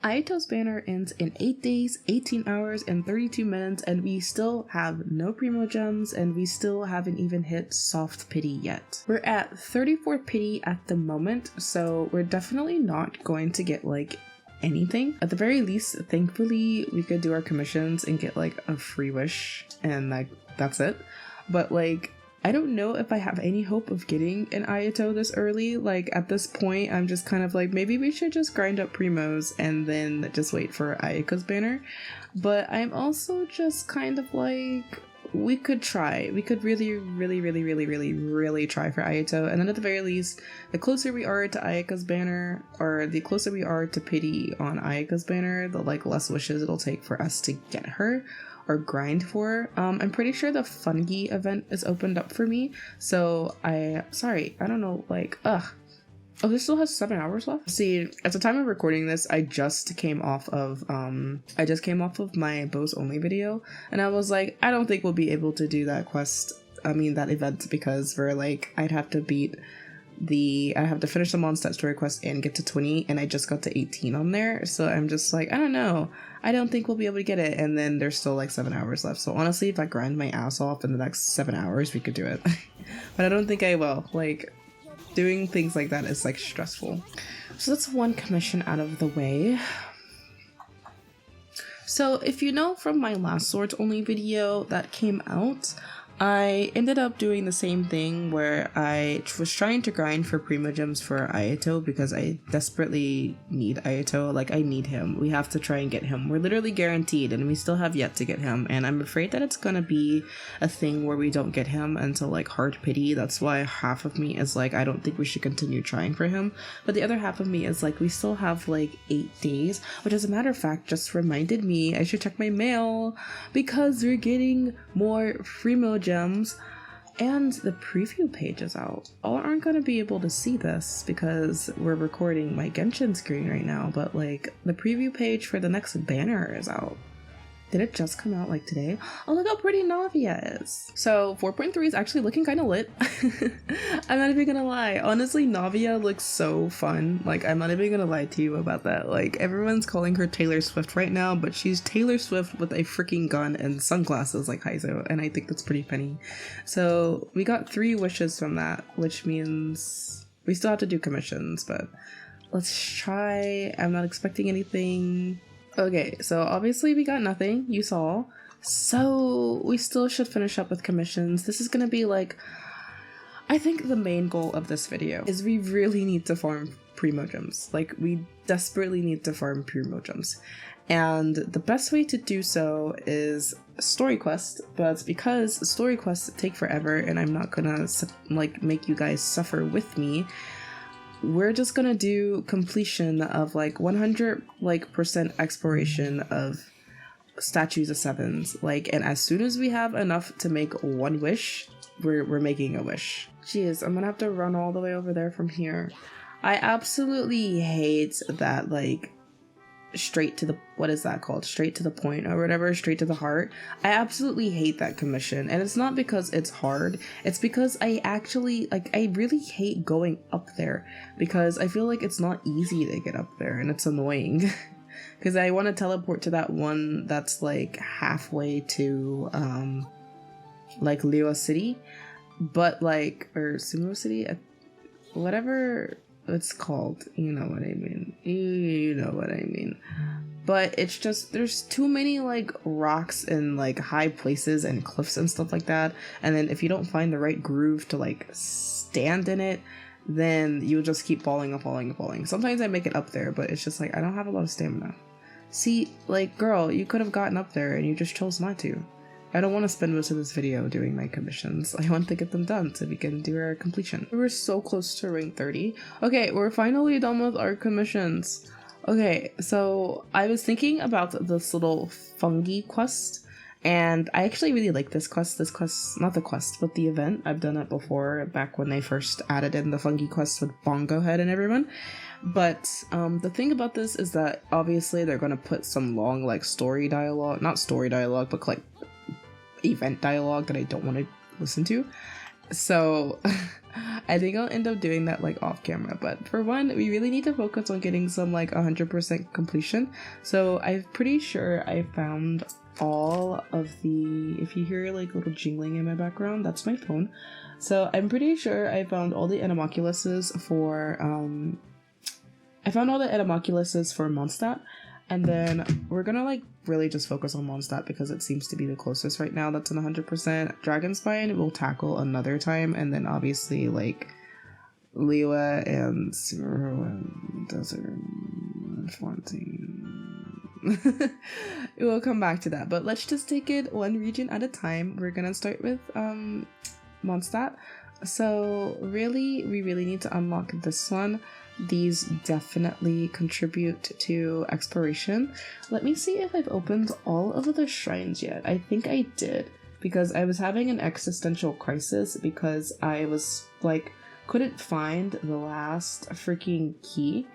Ayato's banner ends in 8 days, 18 hours, and 32 minutes, and we still have no primo gems, and we still haven't even hit soft pity yet. We're at 34 pity at the moment, so we're definitely not going to get like anything. At the very least, thankfully, we could do our commissions and get like a free wish, and like that's it. But like, I don't know if I have any hope of getting an ayato this early. Like at this point, I'm just kind of like, maybe we should just grind up primos and then just wait for Ayaka's banner. But I'm also just kind of like, we could try. We could really try for ayato. And then at the very least, the closer we are to Ayaka's banner, or the closer we are to pity on Ayaka's banner, the like less wishes it'll take for us to get her or grind for. I'm pretty sure the fungi event is opened up for me, so I don't know, like, oh, this still has 7 hours left. See, at the time of recording this, I just came off of my bows only video, and I was like, I don't think we'll be able to do that that event, because we're like, I'd have to finish the mondstadt story quest and get to 20, and I just got to 18 on there, so I'm just like, I don't know, I don't think we'll be able to get it. And then there's still like 7 hours left, so honestly, if I grind my ass off in the next 7 hours, we could do it. But I don't think I will. Like, doing things like that is like stressful. So that's one commission out of the way. So if you know from my last swords only video that came out, I ended up doing the same thing where I was trying to grind for primo gems for Ayato, because I desperately need Ayato. Like, I need him. We have to try and get him. We're literally guaranteed, and we still have yet to get him. And I'm afraid that it's gonna be a thing where we don't get him until like hard pity. That's why half of me is like, I don't think we should continue trying for him. But the other half of me is like, we still have like 8 days, which as a matter of fact just reminded me I should check my mail, because we're getting more primo gems. And the preview page is out. All aren't going to be able to see this because we're recording my Genshin screen right now, but like the preview page for the next banner is out. Did it just come out like today? Oh, look how pretty Navia is. So 4.3 is actually looking kind of lit. I'm not even gonna lie. Honestly, Navia looks so fun. Like, I'm not even gonna lie to you about that. Like, everyone's calling her Taylor Swift right now, but she's Taylor Swift with a freaking gun and sunglasses like Heizo, and I think that's pretty funny. So we got 3 wishes from that, which means we still have to do commissions, but let's try. I'm not expecting anything. Okay, so obviously we got nothing, you saw. So we still should finish up with commissions. This is gonna be like, I think the main goal of this video is we really need to farm primo gems. Like, we desperately need to farm primo gems. And the best way to do so is story quest, but because story quests take forever and I'm not gonna like make you guys suffer with me, we're just gonna do completion of like 100% exploration of statues of sevens. Like, and as soon as we have enough to make one wish, we're making a wish. Jeez, I'm gonna have to run all the way over there from here. I absolutely hate that, like, straight to the, what is that called? Straight to the point or whatever, straight to the heart. I absolutely hate that commission, and it's not because it's hard, it's because I actually, like, I really hate going up there because I feel like it's not easy to get up there and it's annoying. Because I want to teleport to that one that's like halfway to like Liwa City, but like, or Sumo City, whatever it's called, you know what I mean, you know what I mean. But it's just, there's too many like rocks and like high places and cliffs and stuff like that, and then if you don't find the right groove to like stand in it, then you'll just keep falling and falling and falling. Sometimes I make it up there, but it's just like I don't have a lot of stamina. See, like, girl, you could have gotten up there and you just chose not to. I don't want to spend most of this video doing my commissions. I want to get them done so we can do our completion. We're so close to rank 30. Okay, we're finally done with our commissions. Okay, so I was thinking about this little fungi quest, and I actually really like this quest. This quest, not the quest, but the event. I've done it before, back when they first added in the fungi quest with Bongo Head and everyone. But the thing about this is that obviously they're gonna put some long like story dialogue, not story dialogue, but like event dialogue that I don't want to listen to. So I think I'll end up doing that like off camera, but for one, we really need to focus on getting some like 100% completion. So I'm pretty sure I found all of the, if you hear like little jingling in my background, that's my phone. So I'm pretty sure I found all the Anomoculuses for Mondstadt, and then we're gonna like really just focus on Mondstadt because it seems to be the closest right now that's an 100%. Dragonspine we'll tackle another time, and then obviously like Liwa and Suro and Desert Fontaine. We'll come back to that, but let's just take it one region at a time. We're gonna start with Mondstadt. So really, we really need to unlock this one. These definitely contribute to exploration. Let me see if I've opened all of the shrines yet. I think I did, because I was having an existential crisis because I was like, couldn't find the last freaking key.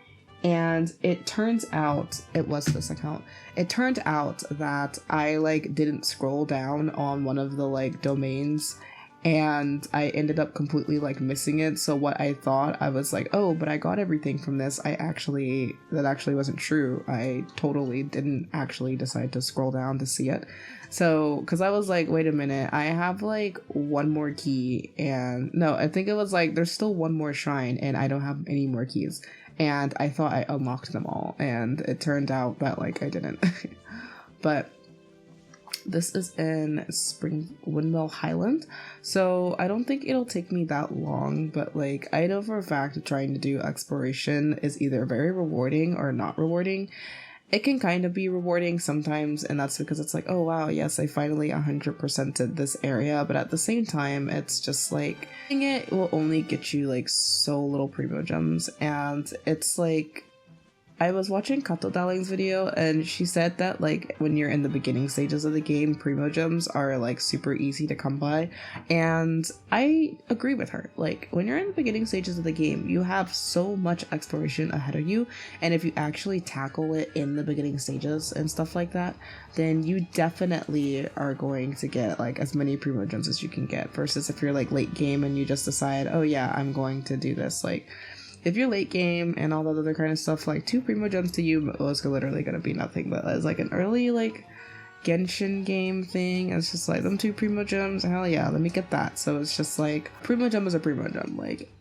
And it turns out, it was this account. It turned out that I like didn't scroll down on one of the like domains, and I ended up completely like missing it. So what I thought, I was like, oh, but I got everything from this. That actually wasn't true. I totally didn't actually decide to scroll down to see it. So, cause I was like, wait a minute, I have like one more key, and no, I think it was like, there's still one more shrine and I don't have any more keys. And I thought I unlocked them all, and it turned out that like I didn't. But this is in Spring Windmill Highland, so I don't think it'll take me that long, but like I know for a fact that trying to do exploration is either very rewarding or not rewarding. It can kind of be rewarding sometimes, and that's because it's like, oh wow, yes, I finally 100%ed this area, but at the same time, it's just like, it will only get you like so little primo gems, and it's like, I was watching Kato Darling's video, and she said that like when you're in the beginning stages of the game, primo gems are like super easy to come by, and I agree with her. Like when you're in the beginning stages of the game, you have so much exploration ahead of you, and if you actually tackle it in the beginning stages and stuff like that, then you definitely are going to get like as many primo gems as you can get, versus if you're like late game and you just decide, oh yeah, I'm going to do this. Like if you're late game and all that other kind of stuff, like 2 primo gems to you was literally gonna be nothing. But as like an early like Genshin game thing, it's just like them 2 primo gems, hell yeah, let me get that. So it's just like primo gem is a primo gem, like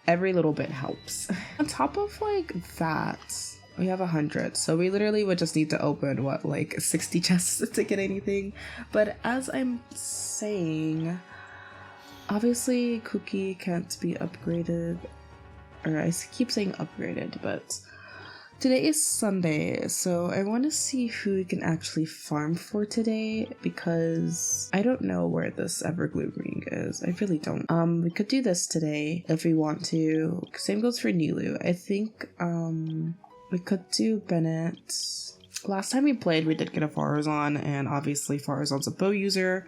every little bit helps. On top of like that, we have 100, so we literally would just need to open what, like 60 chests to get anything. But as I'm saying, obviously Cookie can't be upgraded. Or I keep saying upgraded, but today is Sunday, so I want to see who we can actually farm for today, because I don't know where this Everglue ring is. I really don't. We could do this today if we want to. Same goes for Nilou. I think we could do Bennett. Last time we played, we did get a Farazan, and obviously Farazan's a bow user,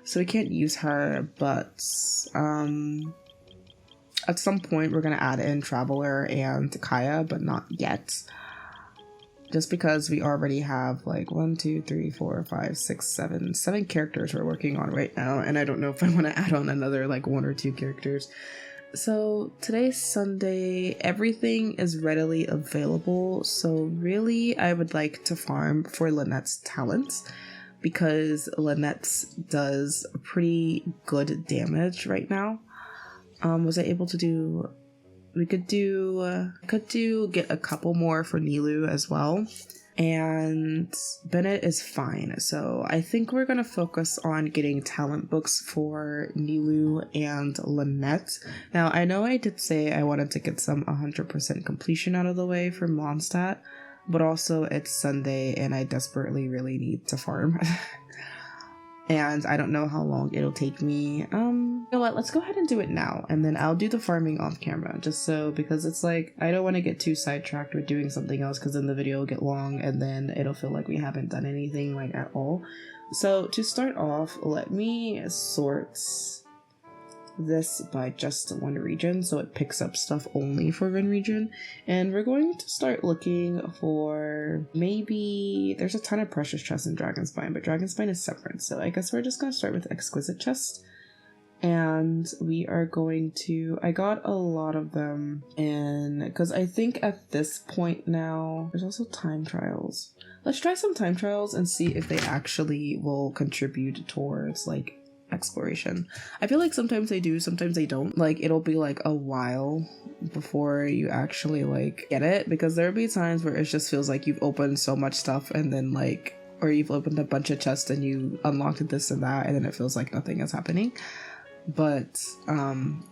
so we can't use her, but at some point, we're going to add in Traveler and Kaya, but not yet. Just because we already have like 1, 2, 3, 4, 5, 6, 7 characters we're working on right now. And I don't know if I want to add on another like 1 or 2 characters. So today's Sunday, everything is readily available. So really, I would like to farm for Lynette's talents, because Lynette's does pretty good damage right now. Was I able to do, we could get a couple more for Nilou as well, and Bennett is fine. So I think we're gonna focus on getting talent books for Nilou and Lynette. Now I know I did say I wanted to get some 100% completion out of the way for Mondstadt, but also it's Sunday and I desperately really need to farm. And I don't know how long it'll take me. You know what, let's go ahead and do it now, and then I'll do the farming off camera, just so, because it's like, I don't want to get too sidetracked with doing something else, because then the video will get long, and then it'll feel like we haven't done anything, like, at all. So, to start off, let me sort this by just one region, so it picks up stuff only for one region, and we're going to start looking for, maybe, there's a ton of precious chests in Dragonspine, but Dragonspine is separate, so I guess we're just going to start with exquisite chests, and we are going to, I got a lot of them, and because I think at this point now there's also time trials. Let's try some time trials and see if they actually will contribute towards like exploration. I feel like sometimes they do, sometimes they don't. Like it'll be like a while before you actually like get it, because there'll be times where it just feels like you've opened so much stuff and then like, or you've opened a bunch of chests and you unlocked this and that, and then it feels like nothing is happening. But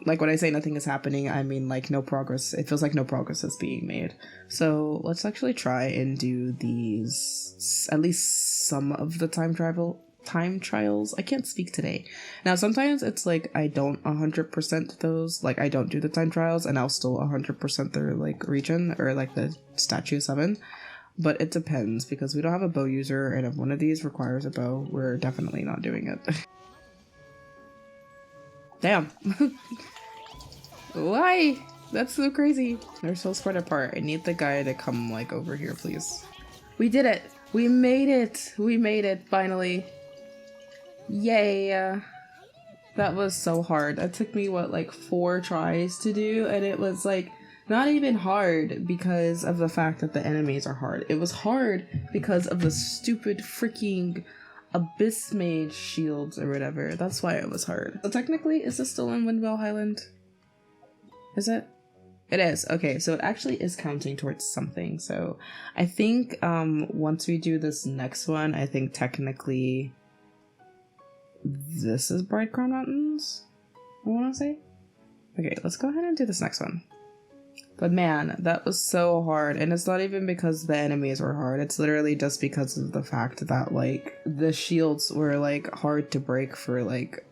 like when I say nothing is happening, I mean like no progress. It feels like no progress is being made. So let's actually try and do these, at least some of the time trials. I can't speak today. Now sometimes it's like I don't 100% those, like I don't do the time trials and I'll still 100% their like region or like the statue 7. But it depends, because we don't have a bow user, and if one of these requires a bow, we're definitely not doing it. Damn. Why? That's so crazy. They're so spread apart. I need the guy to come like over here, please. We did it. We made it. We made it finally. Yay. That was so hard. That took me what, like 4 tries to do, and it was like not even hard because of the fact that the enemies are hard. It was hard because of the stupid freaking Abyss Mage shields or whatever. That's why it was hard. So technically, is this still in Windwell Highland? Is it? It is. Okay, so it actually is counting towards something. So I think once we do this next one, I think technically this is Bright Crown Mountains, I want to say. Okay, let's go ahead and do this next one. But man, that was so hard, and it's not even because the enemies were hard, it's literally just because of the fact that like the shields were like hard to break for like,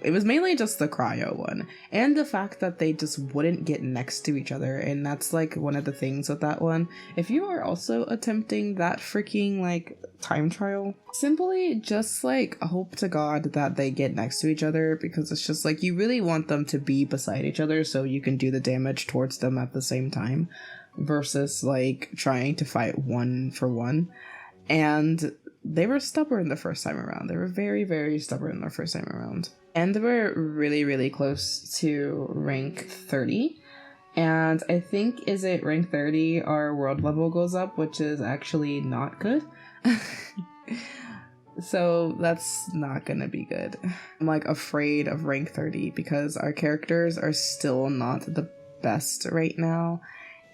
it was mainly just the cryo one, and the fact that they just wouldn't get next to each other, and that's like one of the things with that one. If you are also attempting that freaking like time trial, simply just like hope to God that they get next to each other, because it's just like you really want them to be beside each other so you can do the damage towards them at the same time, versus like trying to fight one for one. And they were stubborn the first time around. They were very, very stubborn the first time around. And they were really, really close to rank 30. And I think, is it rank 30, our world level goes up, which is actually not good. So that's not gonna be good. I'm like afraid of rank 30 because our characters are still not the best right now.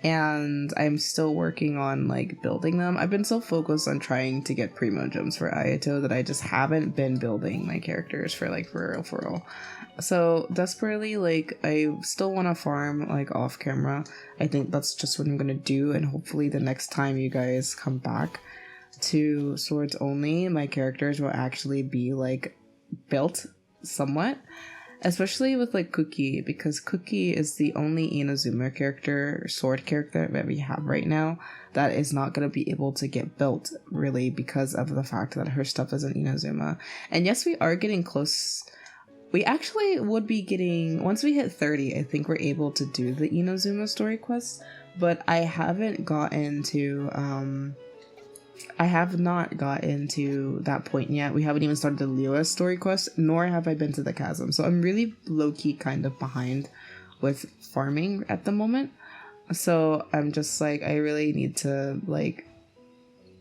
And I'm still working on like building them. I've been so focused on trying to get primo gems for Ayato that I just haven't been building my characters for like for real. So desperately, like I still want to farm like off camera. I think that's just what I'm gonna do, and hopefully the next time you guys come back to Swords Only, my characters will actually be like built somewhat. Especially with like Cookie, because Cookie is the only Inazuma character, sword character that we have right now that is not going to be able to get built really because of the fact that her stuff isn't Inazuma. And yes, we are getting close. We actually would be getting, once we hit 30, I think we're able to do the Inazuma story quest, but I haven't gotten to, I have not gotten to that point yet. We haven't even started the Liyue story quest, nor have I been to the chasm. So I'm really low-key kind of behind with farming at the moment. So I'm just like, I really need to like,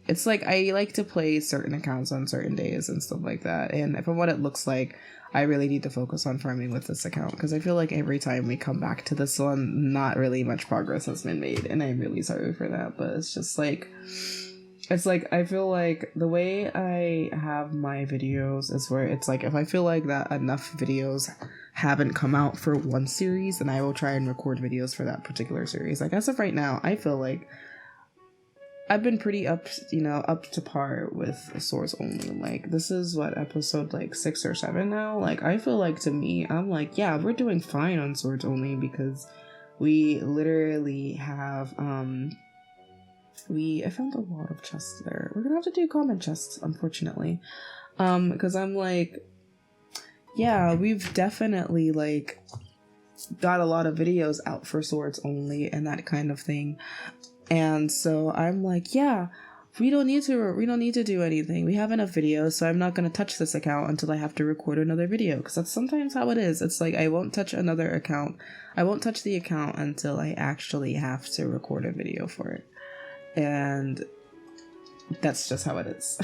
it's like I like to play certain accounts on certain days and stuff like that. And from what it looks like, I really need to focus on farming with this account, because I feel like every time we come back to this one, not really much progress has been made. And I'm really sorry for that, but it's just like, it's like, I feel like the way I have my videos is where it's like, if I feel like that enough videos haven't come out for one series, then I will try and record videos for that particular series. Like, as of right now, I feel like I've been pretty up to par with Swords Only. Like, this is what, episode like 6 or 7 now? Like, I feel like, to me, I'm like, yeah, we're doing fine on Swords Only, because we literally have, I found a lot of chests there. We're gonna have to do common chests, unfortunately. Because I'm like, yeah, we've definitely like got a lot of videos out for Swords Only and that kind of thing. And so I'm like, yeah, We don't need to do anything. We have enough videos, so I'm not going to touch this account until I have to record another video, because that's sometimes how it is. It's like I won't touch another account. I won't touch the account until I actually have to record a video for it. And that's just how it is.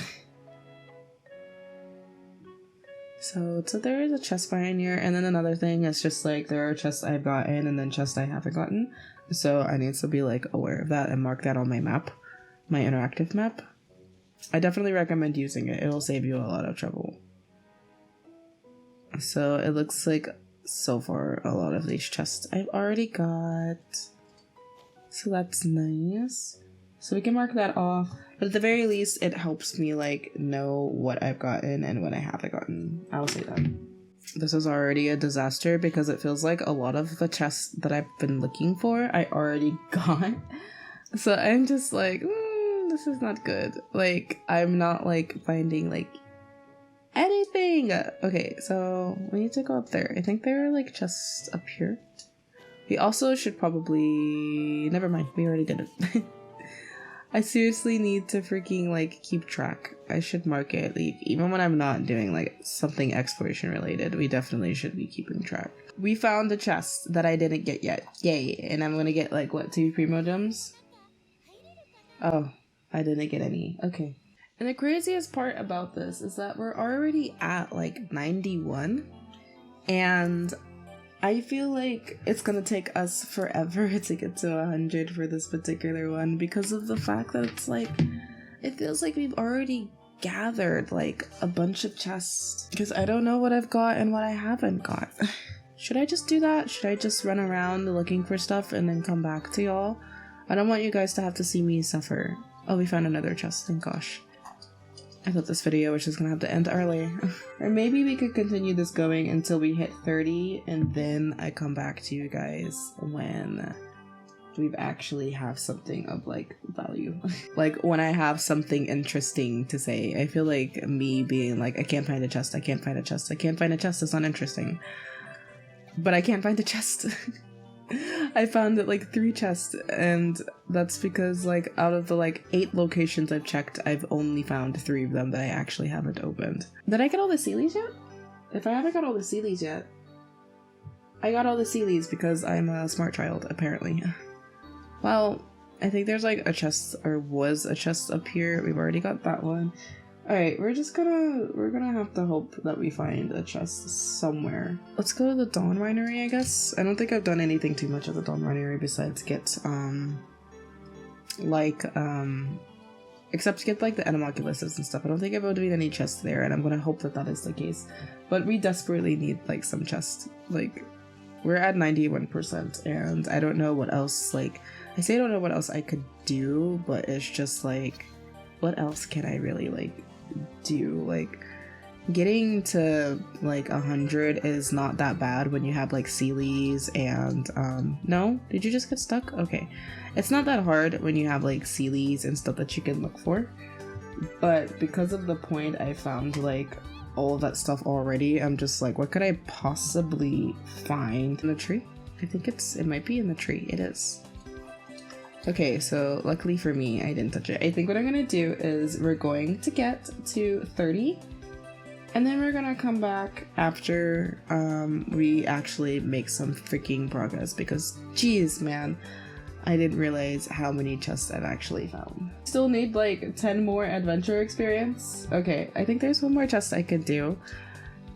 So there is a chest behind here, and then another thing is just like there are chests I've gotten and then chests I haven't gotten. So I need to be like aware of that and mark that on my map, my interactive map. I definitely recommend using it. It'll save you a lot of trouble. So it looks like so far a lot of these chests I've already got. So that's nice. So we can mark that off. But at the very least, it helps me like know what I've gotten and what I haven't gotten. I'll say that. This is already a disaster because it feels like a lot of the chests that I've been looking for, I already got. So I'm just like, this is not good. Like, I'm not like finding like anything. Okay, so we need to go up there. I think there are like chests up here. We also should probably... Never mind, we already did it. I seriously need to freaking like keep track. I should mark it. Like, even when I'm not doing like something exploration related, we definitely should be keeping track. We found a chest that I didn't get yet. Yay. And I'm gonna get like what, 2 primo gems? Oh, I didn't get any. Okay. And the craziest part about this is that we're already at like 91, and I feel like it's gonna take us forever to get to 100 for this particular one because of the fact that it's like, it feels like we've already gathered like a bunch of chests, because I don't know what I've got and what I haven't got. Should I just do that? Should I just run around looking for stuff and then come back to y'all? I don't want you guys to have to see me suffer. Oh, we found another chest, thank gosh. I thought this video was just gonna have to end early. Or maybe we could continue this going until we hit 30 and then I come back to you guys when we've actually have something of like value. Like when I have something interesting to say. I feel like me being like, I can't find a chest, I can't find a chest, I can't find a chest is not interesting. But I can't find a chest. I found it like 3 chests, and that's because like out of the like 8 locations I've checked, I've only found 3 of them that I actually haven't opened. Did I get all the Sealies yet? If I haven't got all the Sealies yet, I got all the Sealies because I'm a smart child, apparently. Well, I think there's like a chest, or was a chest up here. We've already got that one. Alright, we're gonna have to hope that we find a chest somewhere. Let's go to the Dawn Winery, I guess. I don't think I've done anything too much at the Dawn Winery besides get, except get like the Animalculouses and stuff. I don't think I've opened any chests there, and I'm gonna hope that that is the case. But we desperately need like some chests. Like, we're at 91%, and I don't know what else, like, I say I don't know what else I could do, but it's just like, what else can I really like do? Like, getting to like 100 is not that bad when you have like Sealies and no? Did you just get stuck? Okay. It's not that hard when you have like Sealies and stuff that you can look for. But because of the point I found like all of that stuff already, I'm just like, what could I possibly find in the tree? I think it might be in the tree. It is. Okay, so luckily for me, I didn't touch it. I think what I'm gonna do is we're going to get to 30, and then we're gonna come back after we actually make some freaking progress, because geez, man, I didn't realize how many chests I've actually found. Still need like 10 more adventure experience. Okay, I think there's one more chest I could do,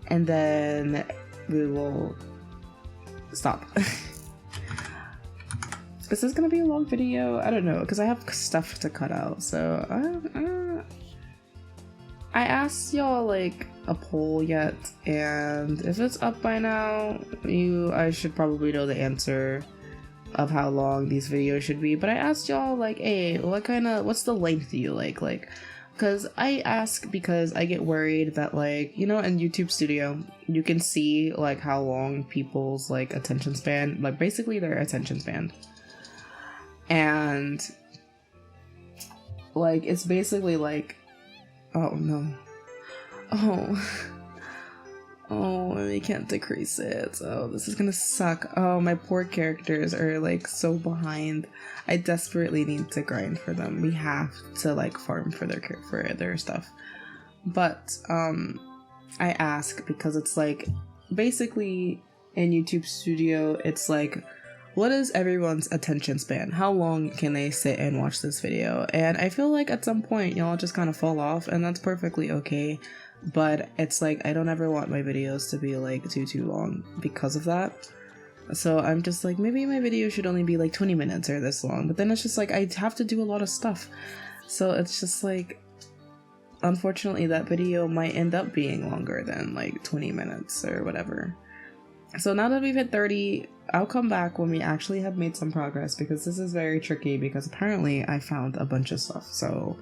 and then we will stop. This is gonna be a long video. I don't know, because I have stuff to cut out. So I asked y'all like a poll yet, and if it's up by now, I should probably know the answer of how long these videos should be. But I asked y'all like, hey, what's the length you like? Because I ask because I get worried that, like, you know, in YouTube Studio, you can see like how long people's like attention span, like basically their attention span. And like, it's basically like, oh no, Oh, we can't decrease it. Oh, this is gonna suck. Oh, my poor characters are like so behind. I desperately need to grind for them. We have to like farm for their stuff. But I ask because it's like basically in YouTube Studio, it's like, what is everyone's attention span? How long can they sit and watch this video? And I feel like at some point y'all just kind of fall off, and that's perfectly okay. But it's like I don't ever want my videos to be like too long because of that. So I'm just like, maybe my video should only be like 20 minutes or this long, but then it's just like I have to do a lot of stuff. So it's just like, unfortunately that video might end up being longer than like 20 minutes or whatever. So now that we've hit 30, I'll come back when we actually have made some progress, because this is very tricky because apparently I found a bunch of stuff. So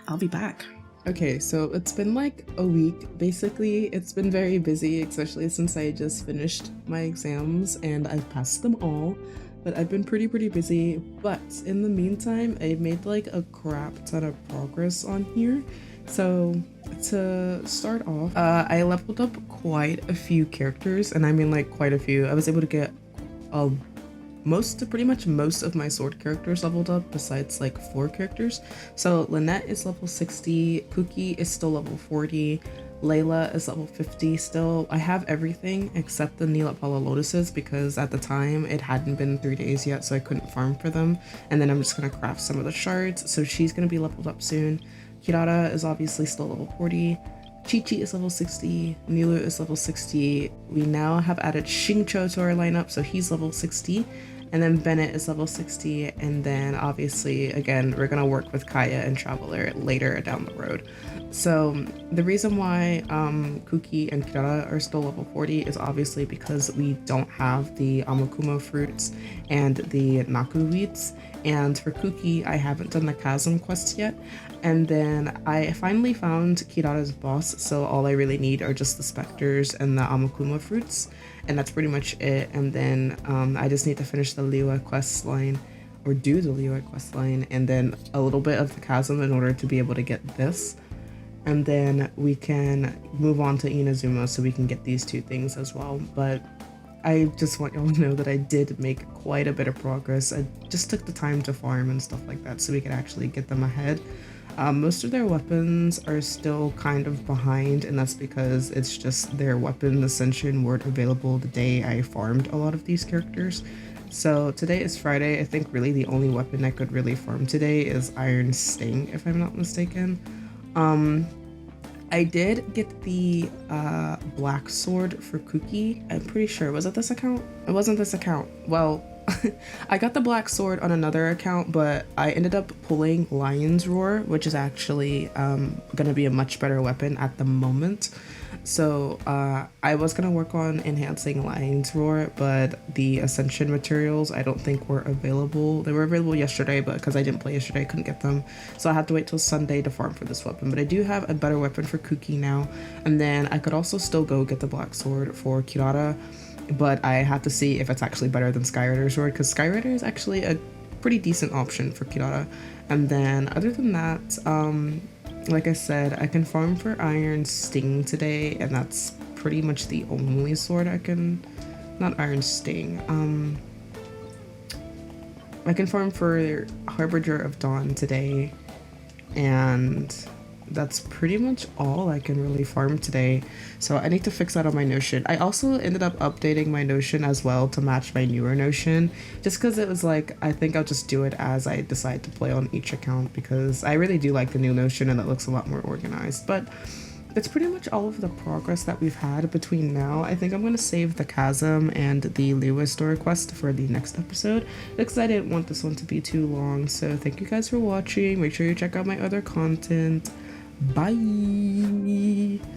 I'll be back. Okay, so it's been like a week. Basically, it's been very busy, especially since I just finished my exams and I've passed them all. But I've been pretty busy. But in the meantime, I made like a crap ton of progress on here. So to start off, I leveled up quite a few characters, and I mean like quite a few. I was able to get pretty much most of my sword characters leveled up, besides like 4 characters. So Lynette is level 60, Pookie is still level 40, Layla is level 50 still. I have everything except the Neelapala Lotuses, because at the time it hadn't been 3 days yet, so I couldn't farm for them. And then I'm just gonna craft some of the shards, so she's gonna be leveled up soon. Kirara is obviously still level 40. Chi-Chi is level 60, Milu is level 60. We now have added Xingqiu to our lineup, so he's level 60. And then Bennett is level 60, and then obviously, again, we're gonna work with Kaya and Traveler later down the road. So the reason why Kuki and Kirara are still level 40 is obviously because we don't have the Amakumo fruits and the Naku weeds. And for Kuki, I haven't done the Chasm quest yet. And then I finally found Kirara's boss, so all I really need are just the specters and the Amakumo fruits, and that's pretty much it. And then I just need to finish the Liwa quest line, or do the Liwa quest line, and then a little bit of the Chasm in order to be able to get this. And then we can move on to Inazuma so we can get these 2 things as well. But I just want y'all to know that I did make quite a bit of progress. I just took the time to farm and stuff like that so we could actually get them ahead. Most of their weapons are still kind of behind, and that's because it's just their weapon ascension weren't available the day I farmed a lot of these characters. So today is Friday. I think really the only weapon I could really farm today is Iron Sting, if I'm not mistaken. I did get the black sword for Kuki. I'm pretty sure. Was it this account? It wasn't this account. Well, I got the black sword on another account, but I ended up pulling Lion's Roar, which is actually gonna be a much better weapon at the moment. So I was gonna work on enhancing Lion's Roar, but the Ascension materials I don't think were available. They were available yesterday, but because I didn't play yesterday, I couldn't get them. So I had to wait till Sunday to farm for this weapon. But I do have a better weapon for Kuki now. And then I could also still go get the black sword for Kirara, but I have to see if it's actually better than Skyrider's sword, because Skyrider is actually a pretty decent option for Kirara. And then other than that, like I said, I can farm for Iron Sting today, and that's pretty much the only sword I can... Not Iron Sting. I can farm for Harbinger of Dawn today, and that's pretty much all I can really farm today. So I need to fix that on my Notion. I also ended up updating my Notion as well to match my newer Notion, just because it was like, I think I'll just do it as I decide to play on each account, because I really do like the new Notion and it looks a lot more organized. But that's pretty much all of the progress that we've had between now. I think I'm going to save the Chasm and the Lewis story quest for the next episode, because I didn't want this one to be too long. So thank you guys for watching. Make sure you check out my other content. Bye!